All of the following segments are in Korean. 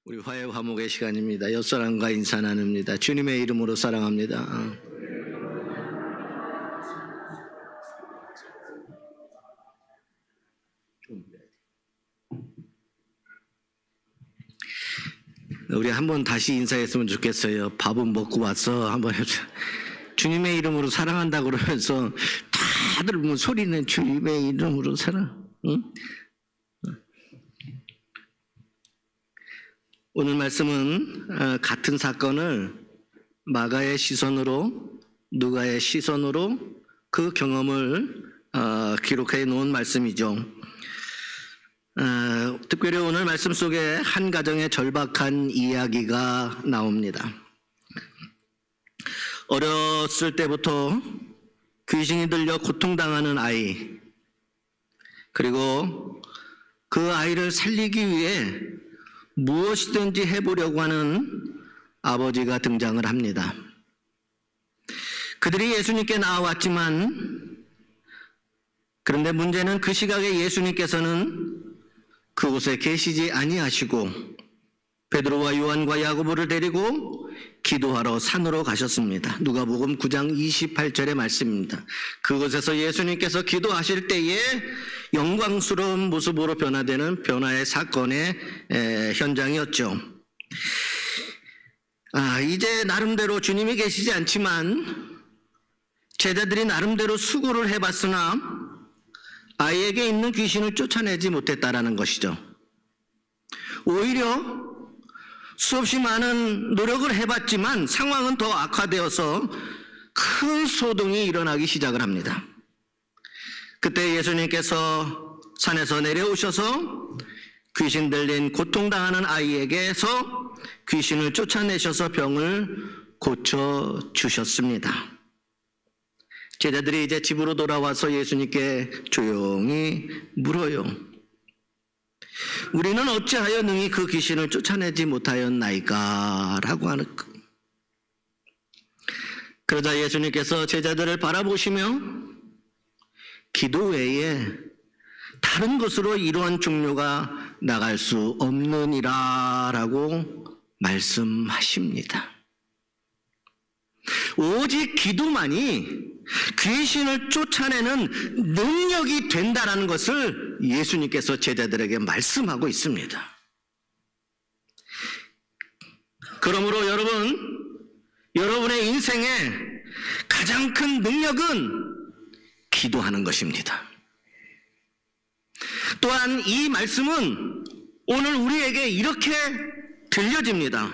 우리 화해 화목의 시간입니다. 옆사람과 인사 나눕니다. 주님의 이름으로 사랑합니다. 우리 한번 다시 인사했으면 좋겠어요. 밥은 먹고 와서 한번 해보자. 주님의 이름으로 사랑한다고 그러면서 다들 뭐 소리는 주님의 이름으로 사랑. 응? 오늘 말씀은 같은 사건을 마가의 시선으로, 누가의 시선으로 그 경험을 기록해 놓은 말씀이죠. 특별히 오늘 말씀 속에 한 가정의 절박한 이야기가 나옵니다. 어렸을 때부터 귀신이 들려 고통당하는 아이, 그리고 그 아이를 살리기 위해 무엇이든지 해보려고 하는 아버지가 등장을 합니다. 그들이 예수님께 나와왔지만, 그런데 문제는 그 시각에 예수님께서는 그곳에 계시지 아니하시고 베드로와 요한과 야고보를 데리고 기도하러 산으로 가셨습니다. 누가복음 9장 28절의 말씀입니다. 그곳에서 예수님께서 기도하실 때에 영광스러운 모습으로 변화되는 변화의 사건의 현장이었죠. 이제 나름대로 주님이 계시지 않지만 제자들이 나름대로 수고를 해봤으나 아이에게 있는 귀신을 쫓아내지 못했다라는 것이죠. 오히려 수없이 많은 노력을 해봤지만 상황은 더 악화되어서 큰 소동이 일어나기 시작을 합니다. 그때 예수님께서 산에서 내려오셔서 귀신 들린 고통당하는 아이에게서 귀신을 쫓아내셔서 병을 고쳐주셨습니다. 제자들이 이제 집으로 돌아와서 예수님께 조용히 물어요. 우리는 어찌하여 능히 그 귀신을 쫓아내지 못하였나이까? 라고 하는 것. 그러자 예수님께서 제자들을 바라보시며 기도 외에 다른 것으로 이러한 종료가 나갈 수 없느니라 라고 말씀하십니다. 오직 기도만이 귀신을 쫓아내는 능력이 된다라는 것을 예수님께서 제자들에게 말씀하고 있습니다. 그러므로 여러분의 인생에 가장 큰 능력은 기도하는 것입니다. 또한 이 말씀은 오늘 우리에게 이렇게 들려집니다.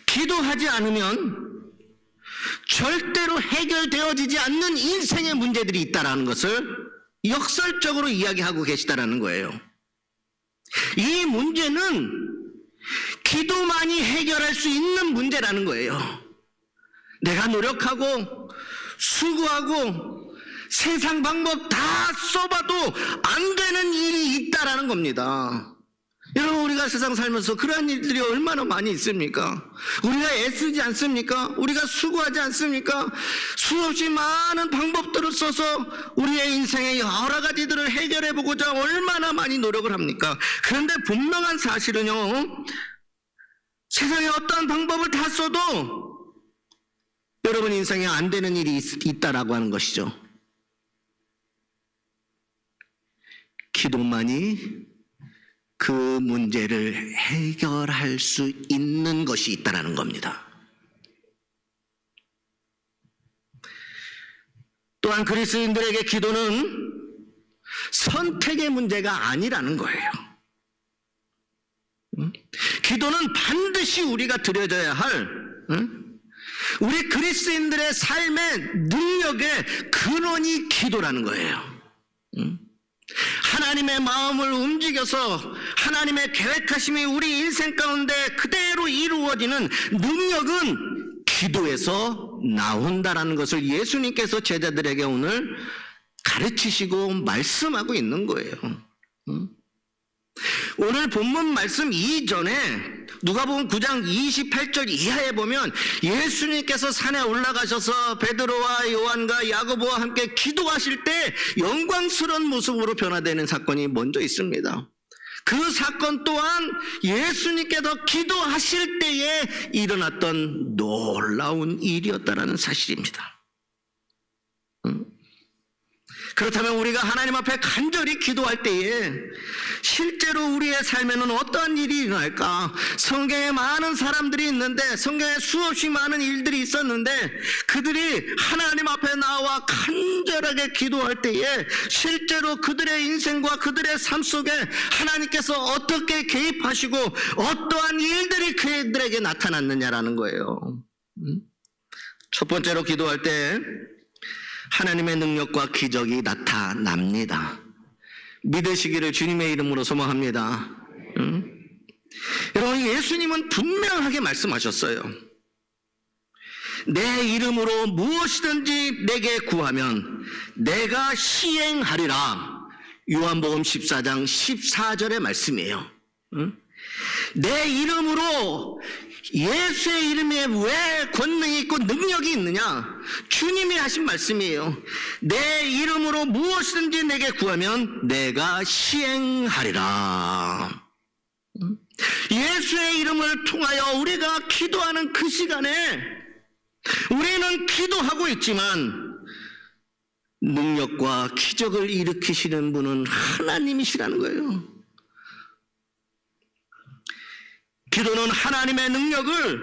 기도하지 않으면 절대로 해결되어지지 않는 인생의 문제들이 있다는 것을 역설적으로 이야기하고 계시다는 거예요. 이 문제는 기도만이 해결할 수 있는 문제라는 거예요. 내가 노력하고 수고하고 세상 방법 다 써봐도 안 되는 일이 있다라는 겁니다. 여러분, 우리가 세상 살면서 그러한 일들이 얼마나 많이 있습니까? 우리가 애쓰지 않습니까? 우리가 수고하지 않습니까? 수없이 많은 방법들을 써서 우리의 인생의 여러 가지들을 해결해보고자 얼마나 많이 노력을 합니까? 그런데 분명한 사실은요, 세상에 어떠한 방법을 다 써도 여러분 인생에 안 되는 일이 있다라고 하는 것이죠. 기도만이 그 문제를 해결할 수 있는 것이 있다는 겁니다. 또한 그리스도인들에게 기도는 선택의 문제가 아니라는 거예요. 기도는 반드시 우리가 드려져야 할 우리 그리스도인들의 삶의 능력의 근원이 기도라는 거예요. 하나님의 마음을 움직여서 하나님의 계획하심이 우리 인생 가운데 그대로 이루어지는 능력은 기도에서 나온다라는 것을 예수님께서 제자들에게 오늘 가르치시고 말씀하고 있는 거예요. 오늘 본문 말씀 이전에 누가복음 9장 28절 이하에 보면 예수님께서 산에 올라가셔서 베드로와 요한과 야고보와 함께 기도하실 때 영광스러운 모습으로 변화되는 사건이 먼저 있습니다. 그 사건 또한 예수님께서 기도하실 때에 일어났던 놀라운 일이었다라는 사실입니다. 그렇다면 우리가 하나님 앞에 간절히 기도할 때에 실제로 우리의 삶에는 어떠한 일이 일어날까? 성경에 많은 사람들이 있는데, 성경에 수없이 많은 일들이 있었는데, 그들이 하나님 앞에 나와 간절하게 기도할 때에 실제로 그들의 인생과 그들의 삶 속에 하나님께서 어떻게 개입하시고 어떠한 일들이 그들에게 나타났느냐라는 거예요. 첫 번째로 기도할 때 하나님의 능력과 기적이 나타납니다. 믿으시기를 주님의 이름으로 소망합니다. 여러분, 예수님은 분명하게 말씀하셨어요. 내 이름으로 무엇이든지 내게 구하면 내가 시행하리라. 요한복음 14장 14절의 말씀이에요. 내 이름으로, 예수의 이름에 왜 권능이 있고 능력이 있느냐? 주님이 하신 말씀이에요. 내 이름으로 무엇이든지 내게 구하면 내가 시행하리라. 예수의 이름을 통하여 우리가 기도하는 그 시간에 우리는 기도하고 있지만 능력과 기적을 일으키시는 분은 하나님이시라는 거예요. 기도는 하나님의 능력을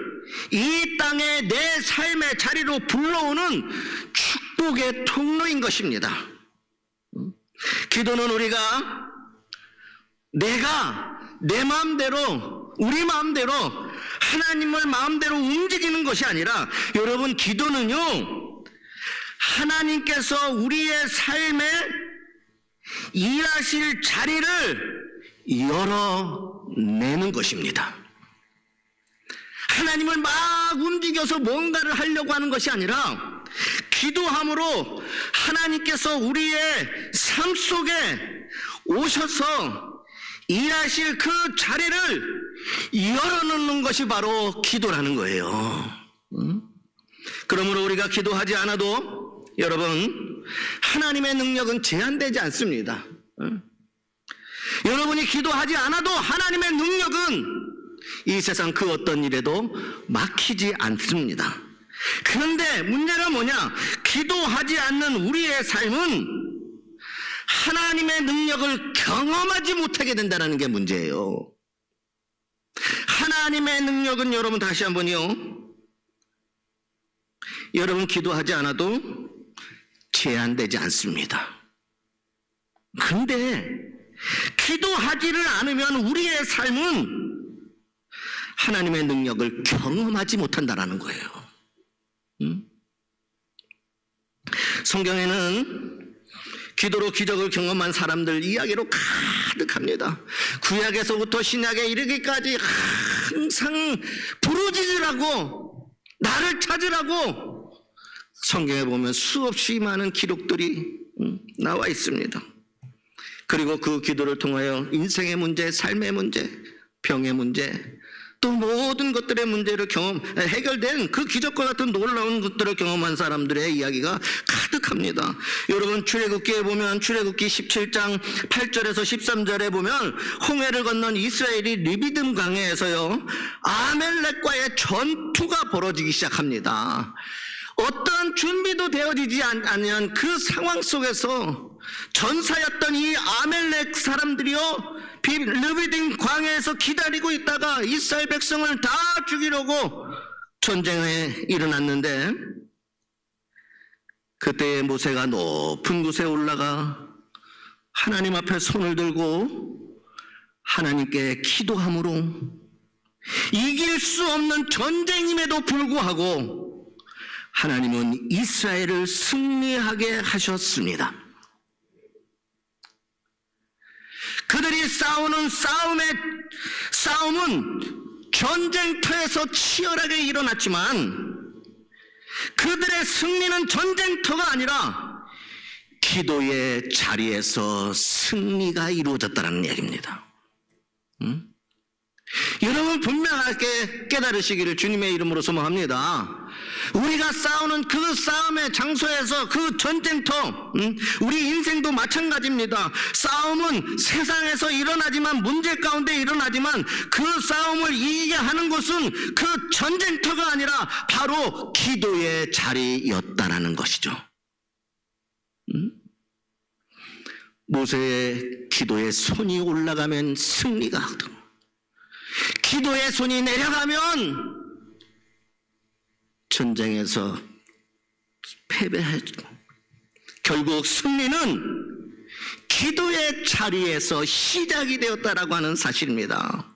이 땅에 내 삶의 자리로 불러오는 축복의 통로인 것입니다. 기도는 우리가 내가 내 마음대로, 우리 마음대로 하나님을 마음대로 움직이는 것이 아니라, 여러분, 기도는요, 하나님께서 우리의 삶에 일하실 자리를 열어내는 것입니다. 하나님을 막 움직여서 뭔가를 하려고 하는 것이 아니라, 기도함으로 하나님께서 우리의 삶 속에 오셔서 일하실 그 자리를 열어놓는 것이 바로 기도라는 거예요. 그러므로 우리가 기도하지 않아도, 여러분, 하나님의 능력은 제한되지 않습니다. 여러분이 기도하지 않아도 하나님의 능력은 이 세상 그 어떤 일에도 막히지 않습니다. 그런데 문제가 뭐냐? 기도하지 않는 우리의 삶은 하나님의 능력을 경험하지 못하게 된다는 게 문제예요. 하나님의 능력은, 여러분, 다시 한번요, 여러분, 기도하지 않아도 제한되지 않습니다. 그런데 기도하지를 않으면 우리의 삶은 하나님의 능력을 경험하지 못한다는 거예요. 성경에는 기도로 기적을 경험한 사람들 이야기로 가득합니다. 구약에서부터 신약에 이르기까지 항상 부르짖으라고, 나를 찾으라고 성경에 보면 수없이 많은 기록들이 나와 있습니다. 그리고 그 기도를 통하여 인생의 문제, 삶의 문제, 병의 문제, 또 모든 것들의 문제를 해결된 그 기적과 같은 놀라운 것들을 경험한 사람들의 이야기가 가득합니다. 여러분, 출애굽기에 보면, 출애굽기 17장 8절에서 13절에 보면 홍해를 건넌 이스라엘이 리비딤 강에서요, 아멜렉과의 전투가 벌어지기 시작합니다. 어떠한 준비도 되어지지 않은 그 상황 속에서 전사였던 이 아멜렉 사람들이요, 르비딤 광야에서 기다리고 있다가 이스라엘 백성을 다 죽이려고 전쟁에 일어났는데, 그때 모세가 높은 곳에 올라가 하나님 앞에 손을 들고 하나님께 기도함으로 이길 수 없는 전쟁임에도 불구하고 하나님은 이스라엘을 승리하게 하셨습니다. 그들이 싸우는 싸움은 전쟁터에서 치열하게 일어났지만 그들의 승리는 전쟁터가 아니라 기도의 자리에서 승리가 이루어졌다는 얘기입니다. 여러분, 분명하게 깨달으시기를 주님의 이름으로 소망합니다. 우리가 싸우는 그 싸움의 장소에서 그 전쟁터, 우리 인생도 마찬가지입니다. 싸움은 세상에서 일어나지만, 문제 가운데 일어나지만, 그 싸움을 이기게 하는 것은 그 전쟁터가 아니라 바로 기도의 자리였다라는 것이죠. 모세의 기도의 손이 올라가면 승리가 하거든. 기도의 손이 내려가면 전쟁에서 패배하죠. 결국 승리는 기도의 자리에서 시작이 되었다라고 하는 사실입니다.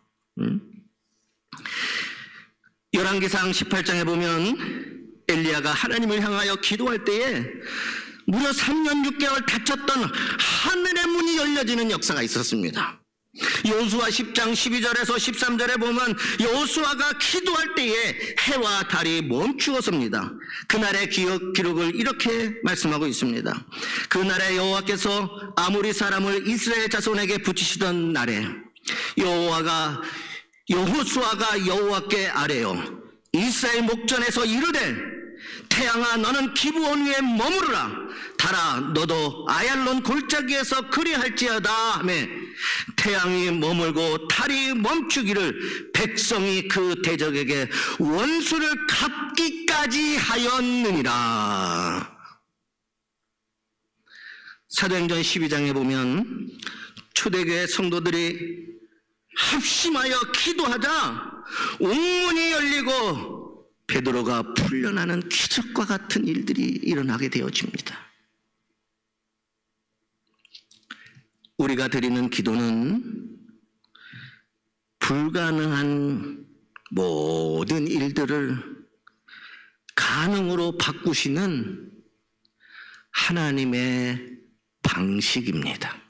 열왕기상 18장에 보면 엘리야가 하나님을 향하여 기도할 때에 무려 3년 6개월 닫혔던 하늘의 문이 열려지는 역사가 있었습니다. 여호수아 10장 12절에서 13절에 보면 여호수아가 기도할 때에 해와 달이 멈추었습니다. 그날의 기록을 이렇게 말씀하고 있습니다. 그날에 여호와께서 아모리 사람을 이스라엘 자손에게 붙이시던 날에 여호수아가 여호와께 아뢰어 이스라엘 목전에서 이르되 태양아 너는 기브온 위에 머무르라. 달아 너도 아얄론 골짜기에서 그리할지어다 하며 태양이 머물고 달이 멈추기를 백성이 그 대적에게 원수를 갚기까지 하였느니라. 사도행전 12장에 보면 초대교회 성도들이 합심하여 기도하자 옥문이 열리고 베드로가 풀려나는 기적과 같은 일들이 일어나게 되어집니다. 우리가 드리는 기도는 불가능한 모든 일들을 가능으로 바꾸시는 하나님의 방식입니다.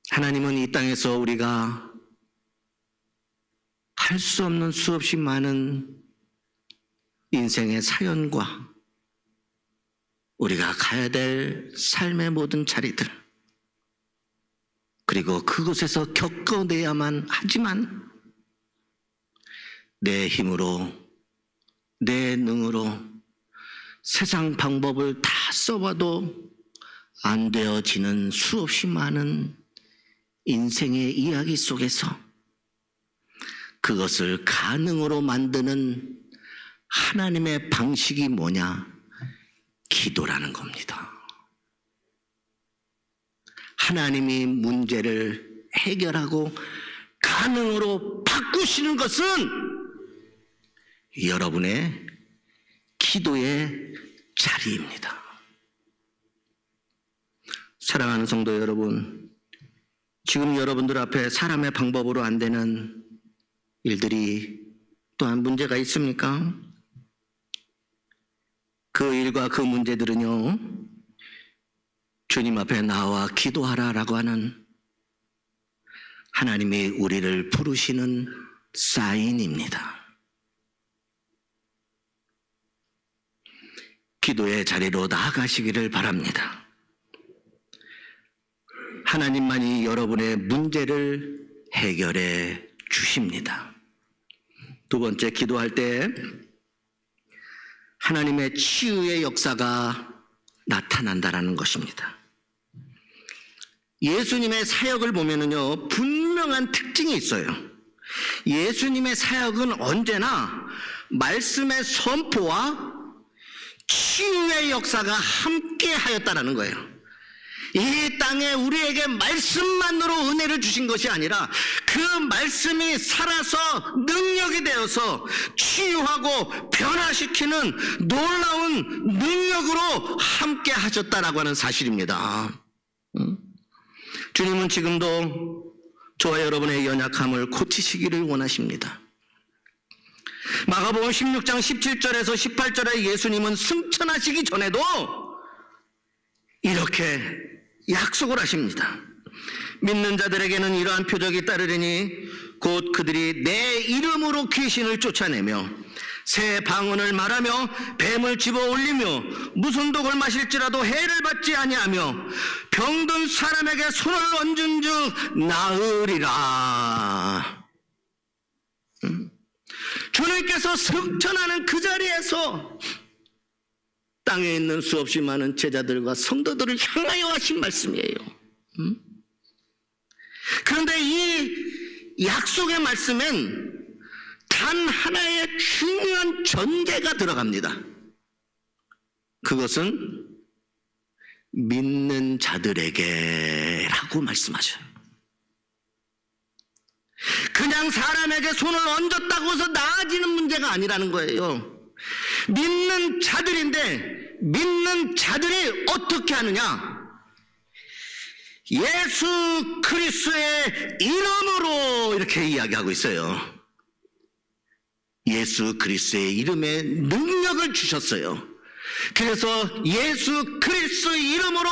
하나님은 이 땅에서 우리가 할 수 없는 수없이 많은 인생의 사연과 우리가 가야 될 삶의 모든 자리들, 그리고 그곳에서 겪어내야만 하지만 내 힘으로, 내 능으로 세상 방법을 다 써봐도 안 되어지는 수없이 많은 인생의 이야기 속에서 그것을 가능으로 만드는 하나님의 방식이 뭐냐? 기도라는 겁니다. 하나님이 문제를 해결하고 가능으로 바꾸시는 것은 여러분의 기도의 자리입니다. 사랑하는 성도 여러분, 지금 여러분들 앞에 사람의 방법으로 안 되는 일들이 또한 문제가 있습니까? 그 일과 그 문제들은요, 주님 앞에 나와 기도하라라고 하는 하나님이 우리를 부르시는 사인입니다. 기도의 자리로 나아가시기를 바랍니다. 하나님만이 여러분의 문제를 해결해 주십니다. 두 번째, 기도할 때 하나님의 치유의 역사가 나타난다라는 것입니다. 예수님의 사역을 보면은요, 분명한 특징이 있어요. 예수님의 사역은 언제나 말씀의 선포와 치유의 역사가 함께 하였다라는 거예요. 이 땅에 우리에게 말씀만으로 은혜를 주신 것이 아니라 그 말씀이 살아서 능력이 되어서 치유하고 변화시키는 놀라운 능력으로 함께 하셨다라고 하는 사실입니다. 주님은 지금도 저와 여러분의 연약함을 고치시기를 원하십니다. 마가복음 16장 17절에서 18절에 예수님은 승천하시기 전에도 이렇게 약속을 하십니다. 믿는 자들에게는 이러한 표적이 따르리니 곧 그들이 내 이름으로 귀신을 쫓아내며 새 방언을 말하며 뱀을 집어 올리며 무슨 독을 마실지라도 해를 받지 아니하며 병든 사람에게 손을 얹은 즉 나으리라. 주는 주님께서 승천하는 그 자리에서 땅에 있는 수없이 많은 제자들과 성도들을 향하여 하신 말씀이에요. 그런데 이 약속의 말씀엔 단 하나의 중요한 전제가 들어갑니다. 그것은 믿는 자들에게 라고 말씀하셔요. 그냥 사람에게 손을 얹었다고 해서 나아지는 문제가 아니라는 거예요. 믿는 자들인데 믿는 자들이 어떻게 하느냐? 예수 그리스도의 이름으로 이렇게 이야기하고 있어요. 예수 그리스도의 이름에 능력을 주셨어요. 그래서 예수 그리스도의 이름으로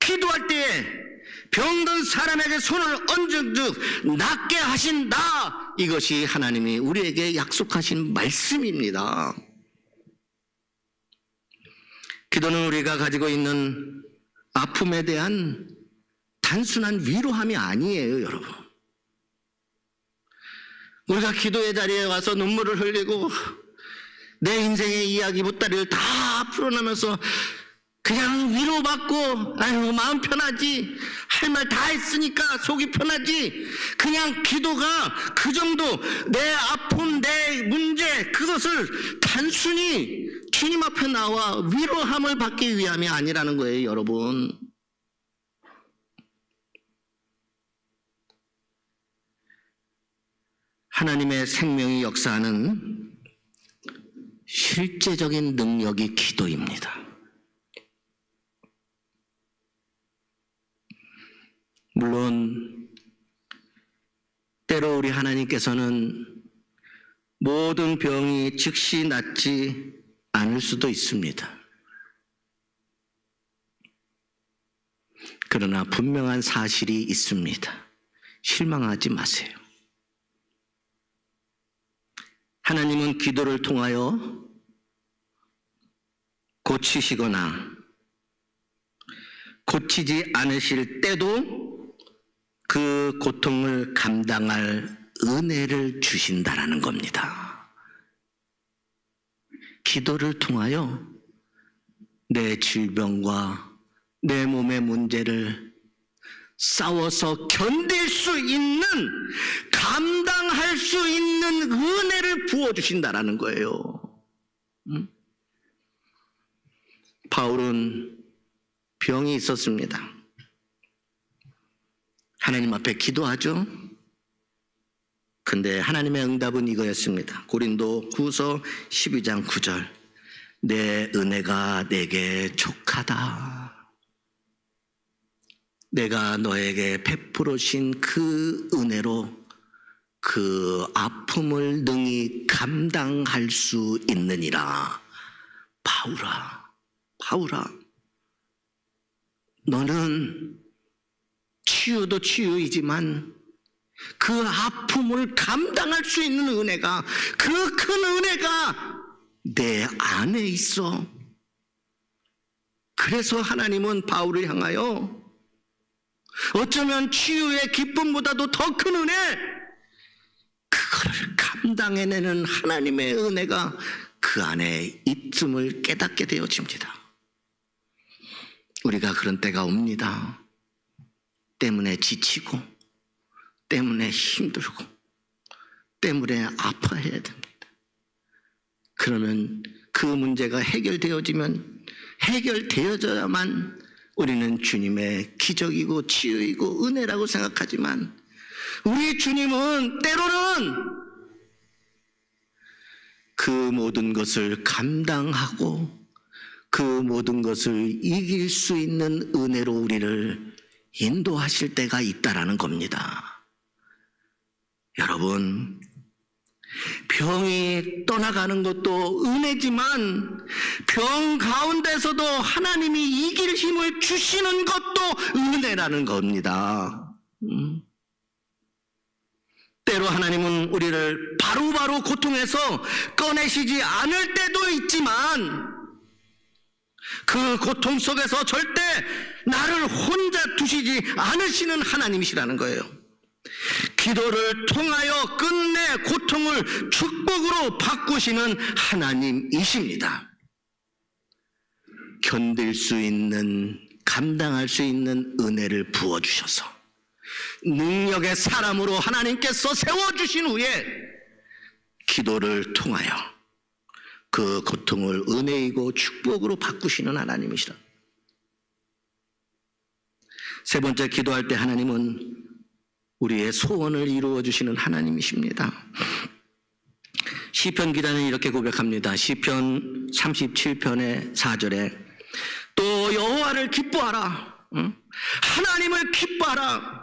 기도할 때에 병든 사람에게 손을 얹은 즉 낫게 하신다. 이것이 하나님이 우리에게 약속하신 말씀입니다. 기도는 우리가 가지고 있는 아픔에 대한 단순한 위로함이 아니에요, 여러분. 우리가 기도의 자리에 와서 눈물을 흘리고 내 인생의 이야기 보따리를 다 풀어내면서 그냥 위로받고 아유 마음 편하지, 할 말 다 했으니까 속이 편하지, 그냥 기도가 그 정도, 내 아픔, 내 문제 그것을 단순히 주님 앞에 나와 위로함을 받기 위함이 아니라는 거예요, 여러분. 하나님의 생명이 역사하는 실제적인 능력이 기도입니다. 물론 때로 우리 하나님께서는 모든 병이 즉시 낫지 않을 수도 있습니다. 그러나 분명한 사실이 있습니다. 실망하지 마세요. 하나님은 기도를 통하여 고치시거나 고치지 않으실 때도 그 고통을 감당할 은혜를 주신다라는 겁니다. 기도를 통하여 내 질병과 내 몸의 문제를 싸워서 견딜 수 있는, 감당할 수 있는 은혜를 부어주신다라는 거예요. 바울은 병이 있었습니다. 하나님 앞에 기도하죠. 근데 하나님의 응답은 이거였습니다. 고린도 후서 12장 9절. 내 은혜가 내게 족하다. 내가 너에게 베풀어 신 그 은혜로 그 아픔을 능히 감당할 수 있느니라. 바울아, 너는 치유도 치유이지만 그 아픔을 감당할 수 있는 은혜가, 그 큰 은혜가 내 안에 있어. 그래서 하나님은 바울을 향하여 어쩌면 치유의 기쁨보다도 더 큰 은혜, 그거를 감당해내는 하나님의 은혜가 그 안에 있음을 깨닫게 되어집니다. 우리가 그런 때가 옵니다. 때문에 지치고, 때문에 힘들고, 때문에 아파해야 됩니다. 그러면 그 문제가 해결되어져야만 우리는 주님의 기적이고 치유이고 은혜라고 생각하지만, 우리 주님은 때로는 그 모든 것을 감당하고 그 모든 것을 이길 수 있는 은혜로 우리를 인도하실 때가 있다라는 겁니다. 여러분, 병이 떠나가는 것도 은혜지만 병 가운데서도 하나님이 이길 힘을 주시는 것도 은혜라는 겁니다. 때로 하나님은 우리를 바로바로 고통에서 꺼내시지 않을 때도 있지만 그 고통 속에서 절대 나를 혼자 두시지 않으시는 하나님이시라는 거예요. 기도를 통하여 끝내 고통을 축복으로 바꾸시는 하나님이십니다. 견딜 수 있는, 감당할 수 있는 은혜를 부어주셔서 능력의 사람으로 하나님께서 세워주신 후에 기도를 통하여 그 고통을 은혜이고 축복으로 바꾸시는 하나님이시라. 세 번째, 기도할 때 하나님은 우리의 소원을 이루어 주시는 하나님이십니다. 시편 기자는 이렇게 고백합니다. 시편 37편의 4절에 또 여호와를 기뻐하라. 하나님을 기뻐하라.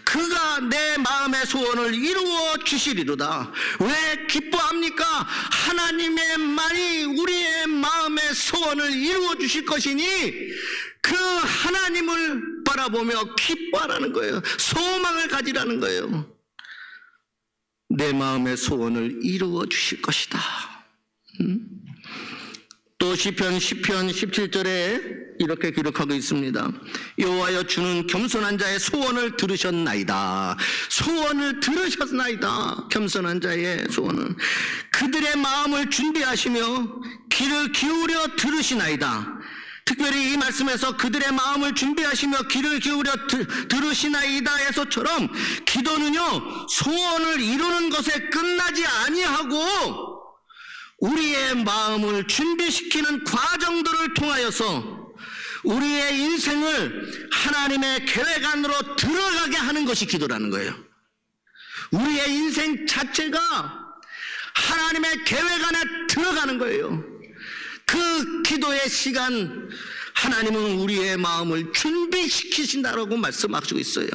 그가 내 마음의 소원을 이루어 주시리로다. 왜 기뻐합니까? 하나님의 말이 우리의 마음의 소원을 이루어 주실 것이니 그 하나님을 바라보며 기뻐하라는 거예요. 소망을 가지라는 거예요. 내 마음의 소원을 이루어 주실 것이다. 또 시편 10편 17절에 이렇게 기록하고 있습니다. 여호와여, 주는 겸손한 자의 소원을 들으셨나이다. 소원을 들으셨나이다. 겸손한 자의 소원은 그들의 마음을 준비하시며 귀를 기울여 들으시나이다. 특별히 이 말씀에서 그들의 마음을 준비하시며 귀를 기울여 들으시나이다에서처럼 기도는요, 소원을 이루는 것에 끝나지 아니하고 우리의 마음을 준비시키는 과정들을 통하여서 우리의 인생을 하나님의 계획 안으로 들어가게 하는 것이 기도라는 거예요. 우리의 인생 자체가 하나님의 계획 안에 들어가는 거예요. 그 기도의 시간, 하나님은 우리의 마음을 준비시키신다라고 말씀하시고 있어요.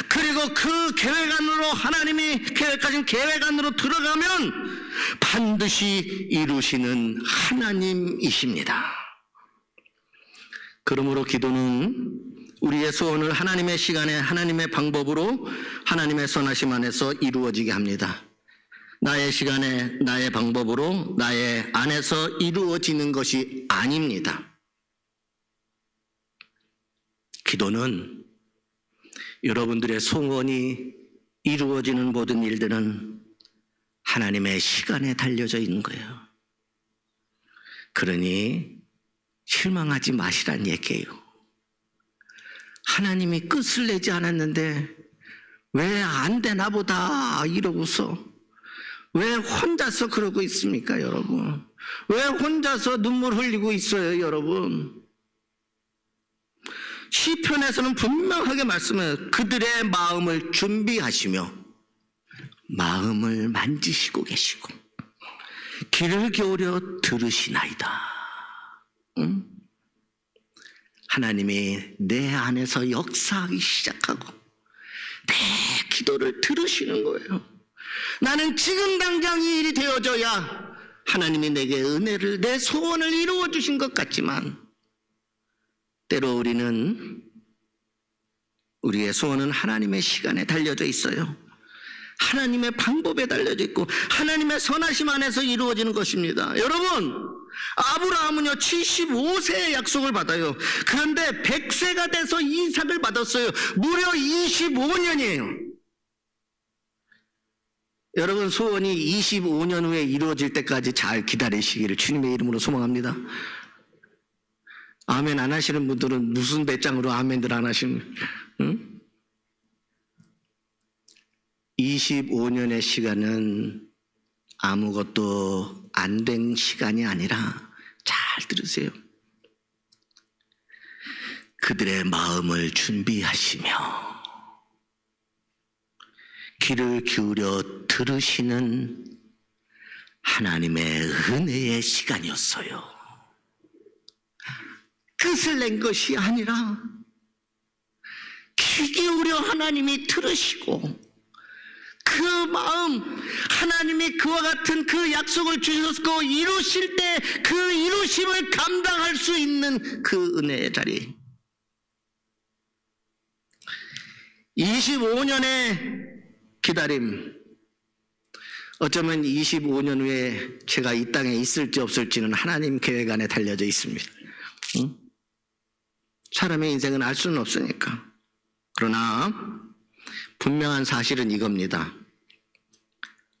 그리고 그 계획 안으로, 하나님이 계획하신 계획 안으로 들어가면 반드시 이루시는 하나님이십니다. 그러므로 기도는 우리의 소원을 하나님의 시간에, 하나님의 방법으로, 하나님의 선하심 안에서 이루어지게 합니다. 나의 시간에, 나의 방법으로, 나의 안에서 이루어지는 것이 아닙니다. 기도는 여러분들의 소원이 이루어지는 모든 일들은 하나님의 시간에 달려져 있는 거예요. 그러니 실망하지 마시란 얘기예요. 하나님이 끝을 내지 않았는데 왜 안 되나 보다 이러고서 왜 혼자서 그러고 있습니까, 여러분? 왜 혼자서 눈물 흘리고 있어요, 여러분? 시편에서는 분명하게 말씀해요. 그들의 마음을 준비하시며 마음을 만지시고 계시고 귀를 기울여 들으시나이다. 응? 하나님이 내 안에서 역사하기 시작하고 내 기도를 들으시는 거예요. 나는 지금 당장 이 일이 되어져야 하나님이 내게 은혜를, 내 소원을 이루어 주신 것 같지만 때로 우리의 소원은 하나님의 시간에 달려져 있어요. 하나님의 방법에 달려져 있고 하나님의 선하심 안에서 이루어지는 것입니다. 여러분, 아브라함은요 75세의 약속을 받아요. 그런데 100세가 돼서 이삭을 받았어요. 무려 25년이에요. 여러분, 소원이 25년 후에 이루어질 때까지 잘 기다리시기를 주님의 이름으로 소망합니다. 아멘 안 하시는 분들은 무슨 배짱으로 아멘들 안 하시는, 응? 25년의 시간은 아무것도 안 된 시간이 아니라, 잘 들으세요. 그들의 마음을 준비하시며 귀를 기울여 들으시는 하나님의 은혜의 시간이었어요. 뜻을 낸 것이 아니라 귀 기울여 하나님이 들으시고 그 마음, 하나님이 그와 같은 그 약속을 주셨고 이루실 때 그 이루심을 감당할 수 있는 그 은혜의 자리. 25년의 기다림, 어쩌면 25년 후에 제가 이 땅에 있을지 없을지는 하나님 계획 안에 달려져 있습니다. 응? 사람의 인생은 알 수는 없으니까. 그러나 분명한 사실은 이겁니다.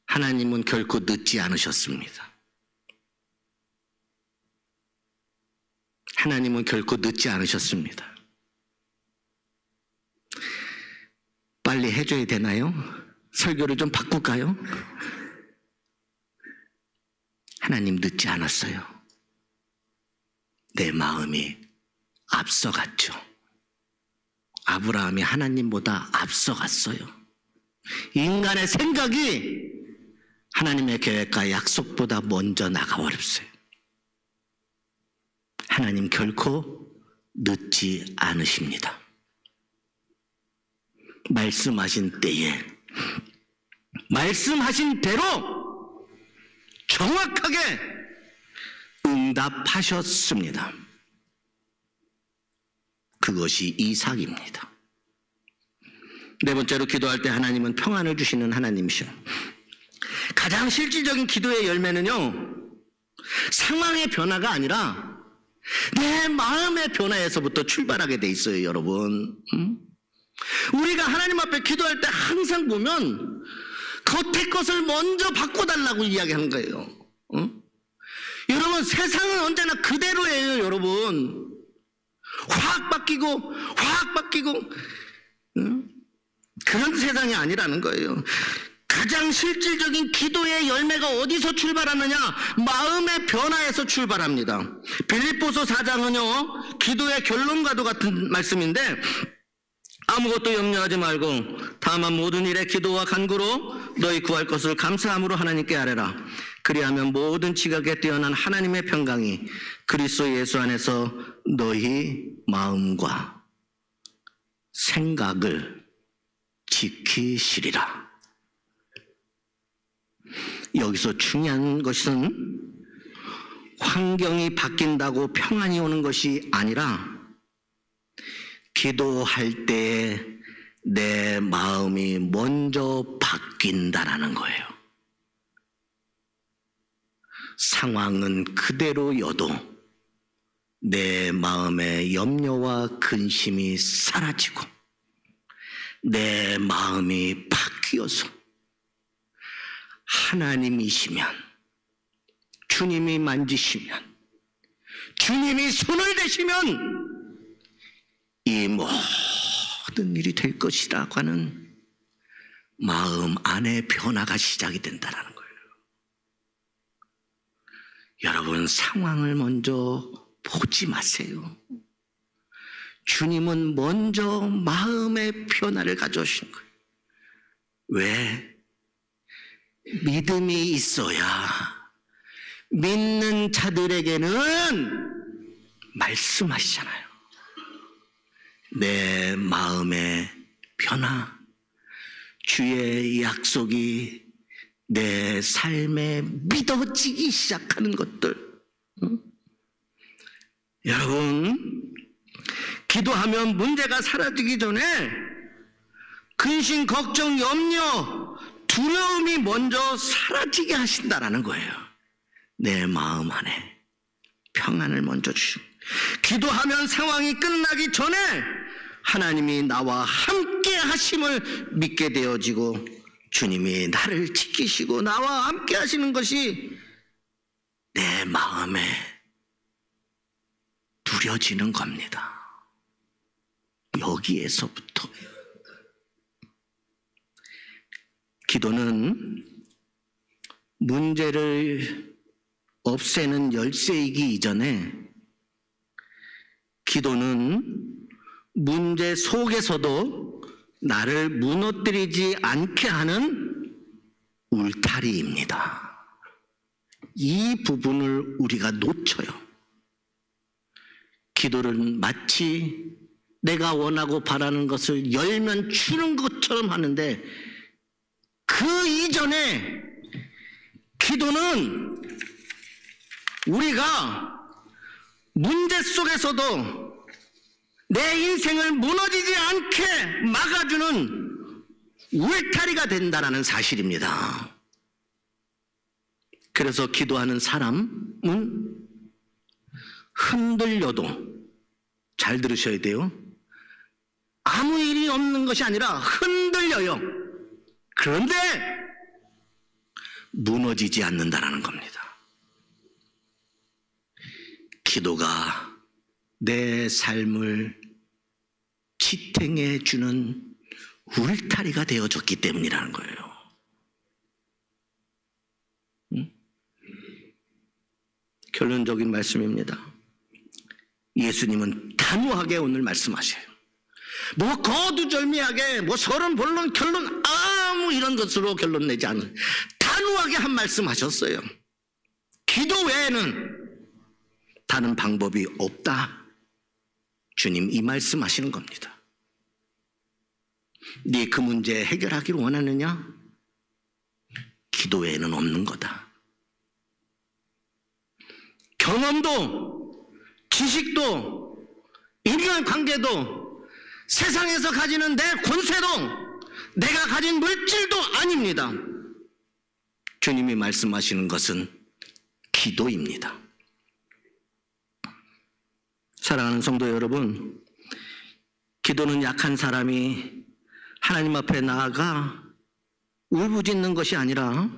하나님은 결코 늦지 않으셨습니다. 하나님은 결코 늦지 않으셨습니다. 빨리 해줘야 되나요? 설교를 좀 바꿀까요? 하나님 늦지 않았어요. 내 마음이 앞서갔죠. 아브라함이 하나님보다 앞서갔어요. 인간의 생각이 하나님의 계획과 약속보다 먼저 나가버렸어요. 하나님 결코 늦지 않으십니다. 말씀하신 때에 말씀하신 대로 정확하게 응답하셨습니다. 그것이 이삭입니다. 네 번째로 기도할 때 하나님은 평안을 주시는 하나님이셔. 가장 실질적인 기도의 열매는요, 상황의 변화가 아니라 내 마음의 변화에서부터 출발하게 돼 있어요, 여러분. 우리가 하나님 앞에 기도할 때 항상 보면 겉의 것을 먼저 바꿔달라고 이야기하는 거예요. 여러분, 세상은 언제나 그대로예요, 여러분. 확 바뀌고 그런 세상이 아니라는 거예요. 가장 실질적인 기도의 열매가 어디서 출발하느냐? 마음의 변화에서 출발합니다. 빌립보서 4장은요, 기도의 결론과도 같은 말씀인데, 아무것도 염려하지 말고 다만 모든 일에 기도와 간구로 너희 구할 것을 감사함으로 하나님께 아뢰라. 그리하면 모든 지각에 뛰어난 하나님의 평강이 그리스도 예수 안에서 너희 마음과 생각을 지키시리라. 여기서 중요한 것은 환경이 바뀐다고 평안이 오는 것이 아니라 기도할 때 내 마음이 먼저 바뀐다라는 거예요. 상황은 그대로여도 내 마음의 염려와 근심이 사라지고 내 마음이 바뀌어서 하나님이시면, 주님이 만지시면, 주님이 손을 대시면 이 모든 일이 될 것이라고 하는 마음 안에 변화가 시작이 된다는 거예요. 여러분, 상황을 먼저 보지 마세요. 주님은 먼저 마음의 변화를 가져오신 거예요. 왜? 믿음이 있어야 믿는 자들에게는 말씀하시잖아요. 내 마음의 변화, 주의 약속이 내 삶에 믿어지기 시작하는 것들. 여러분, 기도하면 문제가 사라지기 전에 근심, 걱정, 염려, 두려움이 먼저 사라지게 하신다라는 거예요. 내 마음 안에 평안을 먼저 주시고, 기도하면 상황이 끝나기 전에 하나님이 나와 함께 하심을 믿게 되어지고 주님이 나를 지키시고 나와 함께 하시는 것이 내 마음에 누려지는 겁니다. 여기에서부터. 기도는 문제를 없애는 열쇠이기 이전에 기도는 문제 속에서도 나를 무너뜨리지 않게 하는 울타리입니다. 이 부분을 우리가 놓쳐요. 기도는 마치 내가 원하고 바라는 것을 열면 주는 것처럼 하는데, 그 이전에 기도는 우리가 문제 속에서도 내 인생을 무너지지 않게 막아주는 울타리가 된다는 사실입니다. 그래서 기도하는 사람은 흔들려도, 잘 들으셔야 돼요, 아무 일이 없는 것이 아니라 흔들려요. 그런데 무너지지 않는다라는 겁니다. 기도가 내 삶을 지탱해 주는 울타리가 되어줬기 때문이라는 거예요. 결론적인 말씀입니다. 예수님은 단호하게 오늘 말씀하셔요. 뭐 거두절미하게 뭐 서론 본론 결론 아무 이런 것으로 결론 내지 않은 단호하게 한 말씀 하셨어요. 기도 외에는 다른 방법이 없다. 주님 이 말씀 하시는 겁니다. 네 그 문제 해결하기를 원하느냐? 기도 외에는 없는 거다. 경험도 지식도 인간관계도 세상에서 가지는 내 권세도 내가 가진 물질도 아닙니다. 주님이 말씀하시는 것은 기도입니다. 사랑하는 성도 여러분, 기도는 약한 사람이 하나님 앞에 나아가 울부짖는 것이 아니라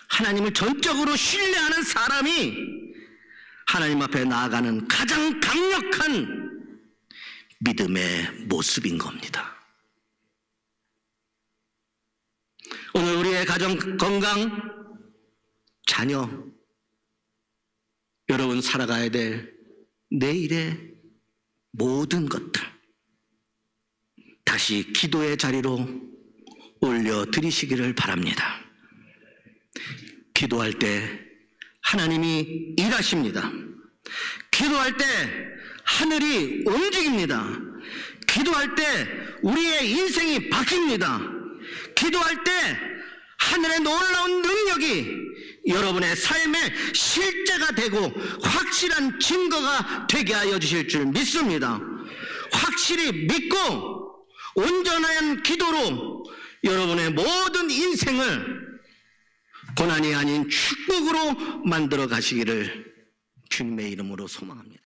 하나님을 전적으로 신뢰하는 사람이 하나님 앞에 나아가는 가장 강력한 믿음의 모습인 겁니다. 오늘 우리의 가정 건강, 자녀, 여러분 살아가야 될 내일의 모든 것들 다시 기도의 자리로 올려드리시기를 바랍니다. 기도할 때 하나님이 일하십니다. 기도할 때 하늘이 움직입니다. 기도할 때 우리의 인생이 바뀝니다. 기도할 때 하늘의 놀라운 능력이 여러분의 삶의 실제가 되고 확실한 증거가 되게 하여 주실 줄 믿습니다. 확실히 믿고 온전한 기도로 여러분의 모든 인생을 고난이 아닌 축복으로 만들어 가시기를 주님의 이름으로 소망합니다.